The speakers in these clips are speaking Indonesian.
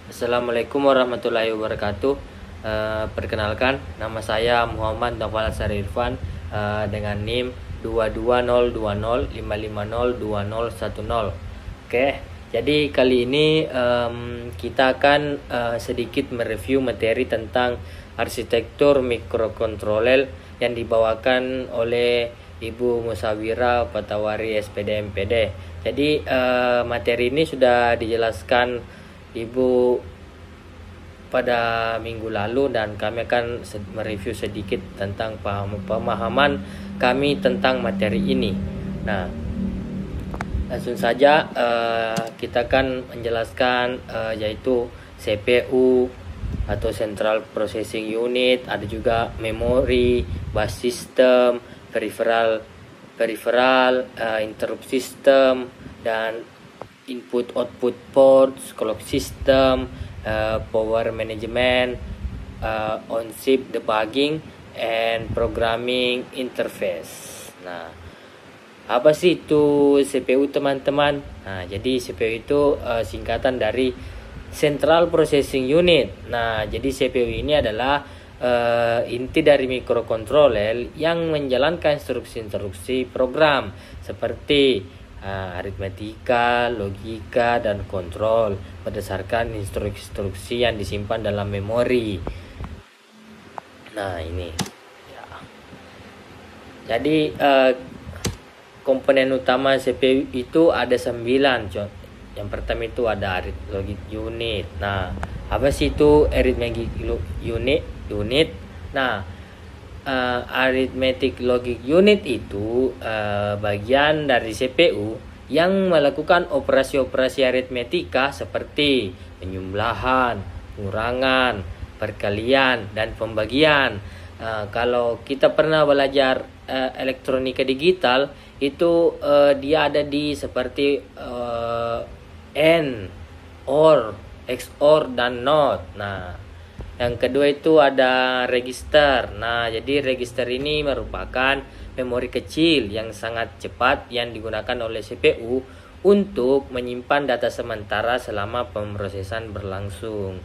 Assalamualaikum warahmatullahi wabarakatuh. Perkenalkan, nama saya Muhammad Nawal Sari Irfan dengan NIM 22020550210. Oke, jadi kali ini kita akan sedikit mereview materi tentang arsitektur mikrokontroler yang dibawakan oleh Ibu Musawira Patawari SPD MPD. Jadi materi ini sudah dijelaskan Ibu pada minggu lalu dan kami akan mereview sedikit tentang pemahaman kami tentang materi ini. Nah, langsung saja kita akan menjelaskan yaitu CPU atau Central Processing Unit, ada juga memori, bus system, peripheral, interrupt system, dan input output ports, clock system, power management, on-chip debugging, and programming interface. Nah, apa sih itu CPU teman-teman? Nah, jadi CPU itu singkatan dari Central Processing Unit. Nah, jadi CPU ini adalah inti dari mikrokontroler yang menjalankan instruksi-instruksi program seperti aritmetika, logika, dan kontrol berdasarkan instruksi-instruksi yang disimpan dalam memori. Nah, ini ya. Jadi komponen utama CPU itu ada 9. Yang pertama itu ada arithmetic unit. Nah, apa sih itu arithmetic unit? Nah, arithmetic logic unit itu bagian dari CPU yang melakukan operasi-operasi aritmetika seperti penjumlahan, pengurangan, perkalian, dan pembagian. Kalau kita pernah belajar elektronika digital, itu dia ada di seperti AND, OR, XOR, dan NOT. Nah, yang kedua itu ada register. Nah, jadi register ini merupakan memori kecil yang sangat cepat yang digunakan oleh CPU untuk menyimpan data sementara selama pemrosesan berlangsung.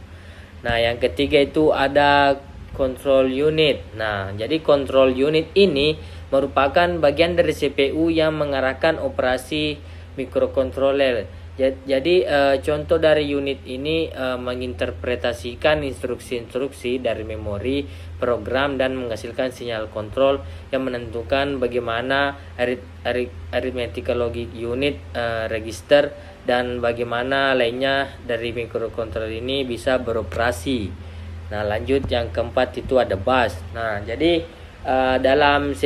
Nah, yang ketiga itu ada control unit. Nah, jadi control unit ini merupakan bagian dari CPU yang mengarahkan operasi mikrokontroler. Jadi contoh dari unit ini menginterpretasikan instruksi-instruksi dari memori program dan menghasilkan sinyal kontrol yang menentukan bagaimana arithmetical logic unit, register, dan bagaimana lainnya dari mikrokontroler ini bisa beroperasi. Nah, lanjut yang keempat itu ada bus. Nah, jadi dalam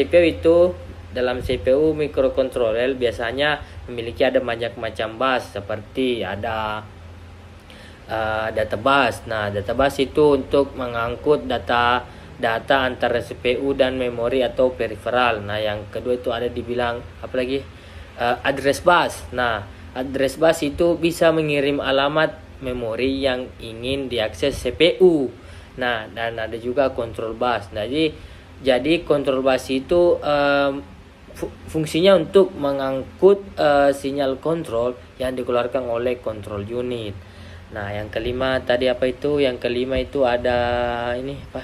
CPU mikrokontroler biasanya memiliki ada banyak macam bus, seperti ada data bus. Nah, data bus itu untuk mengangkut data antara CPU dan memori atau peripheral. Nah, yang kedua itu ada dibilang address bus. Nah, address bus itu bisa mengirim alamat memori yang ingin diakses CPU. Nah, dan ada juga control bus. Nah, jadi control bus itu fungsinya untuk mengangkut sinyal kontrol yang dikeluarkan oleh control unit. Nah, yang kelima tadi apa itu? Yang kelima itu ada ini apa?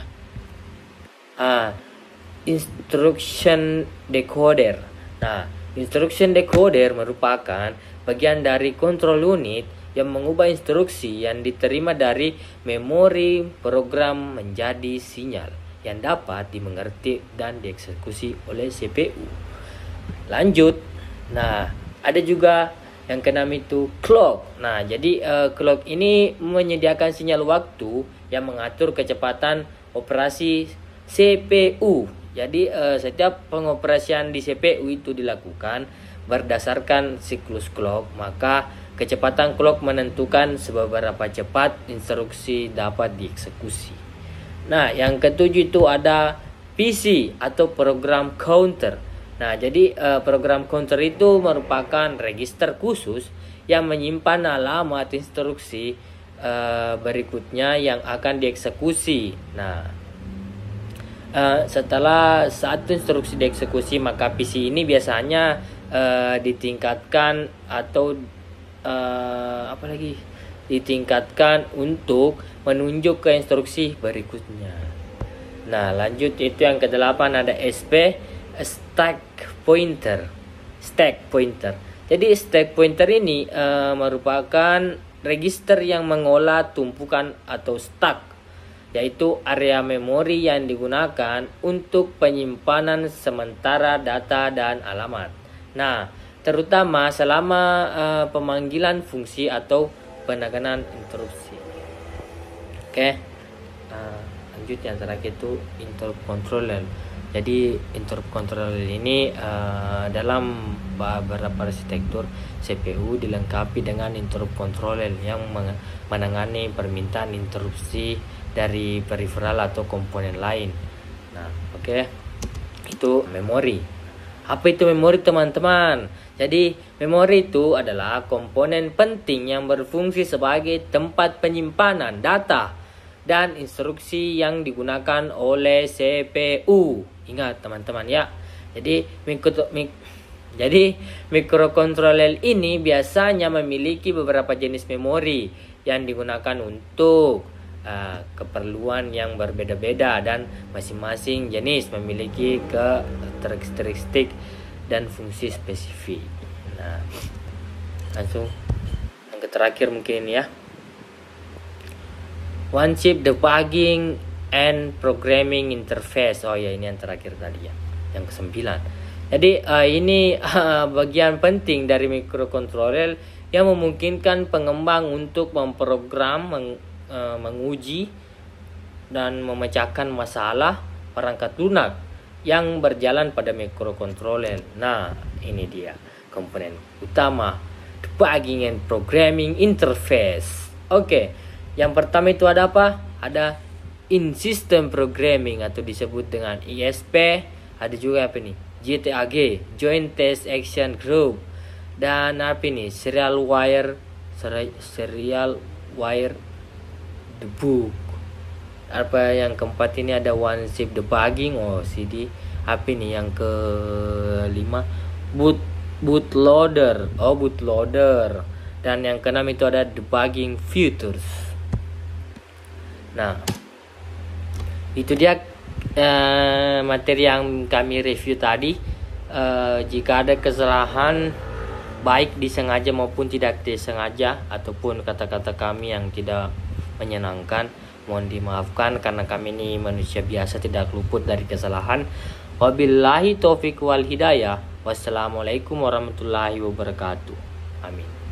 Instruction decoder. Nah, instruction decoder merupakan bagian dari control unit yang mengubah instruksi yang diterima dari memori program menjadi sinyal yang dapat dimengerti dan dieksekusi oleh CPU. Lanjut, nah ada juga yang keenam itu clock. Nah, jadi clock ini menyediakan sinyal waktu yang mengatur kecepatan operasi CPU. Jadi setiap pengoperasian di CPU itu dilakukan berdasarkan siklus clock, maka kecepatan clock menentukan seberapa cepat instruksi dapat dieksekusi. Nah, yang ketujuh itu ada PC atau program counter. Nah, jadi program counter itu merupakan register khusus yang menyimpan alamat instruksi berikutnya yang akan dieksekusi. Nah, setelah satu instruksi dieksekusi, maka PC ini biasanya ditingkatkan atau ditingkatkan untuk menunjuk ke instruksi berikutnya. Nah, lanjut itu yang ke-8 ada SP, stack pointer. Jadi stack pointer ini merupakan register yang mengolah tumpukan atau stack, yaitu area memori yang digunakan untuk penyimpanan sementara data dan alamat. Nah, terutama selama pemanggilan fungsi atau penekanan interupsi. Oke. Lanjut yang terakhir itu interrupt controller. Jadi interrupt controller ini dalam beberapa arsitektur CPU dilengkapi dengan interrupt controller yang menangani permintaan interupsi dari peripheral atau komponen lain. Nah, oke. Itu memori. Apa itu memori, teman-teman? Jadi memori itu adalah komponen penting yang berfungsi sebagai tempat penyimpanan data dan instruksi yang digunakan oleh CPU. Ingat teman-teman ya. Jadi microcontroller ini biasanya memiliki beberapa jenis memori yang digunakan untuk keperluan yang berbeda-beda, dan masing-masing jenis memiliki karakteristik dan fungsi spesifik. Nah, langsung yang terakhir mungkin ya. One chip debugging and programming interface. Oh ya, ini yang terakhir tadi ya, yang ke-9. Jadi ini bagian penting dari microcontroller yang memungkinkan pengembang untuk memprogram, menguji dan memecahkan masalah perangkat lunak yang berjalan pada microcontroller. Nah, ini dia komponen utama debugging and programming interface. Oke. Yang pertama itu ada apa? Ada in-system programming atau disebut dengan ISP. Ada juga apa nih? JTAG, Joint Test Action Group. Dan apa ini? Serial wire debug. Apa yang keempat ini ada one chip debugging. Oh, CD. Apa ini yang ke-5? Bootloader. Oh, bootloader. Dan yang keenam itu ada debugging features. Nah, itu dia materi yang kami review tadi. Jika ada kesalahan baik disengaja maupun tidak disengaja, ataupun kata-kata kami yang tidak menyenangkan, mohon dimaafkan karena kami ini manusia biasa, tidak luput dari kesalahan. Wabillahi taufiq wal hidayah. Wassalamualaikum warahmatullahi wabarakatuh. Amin.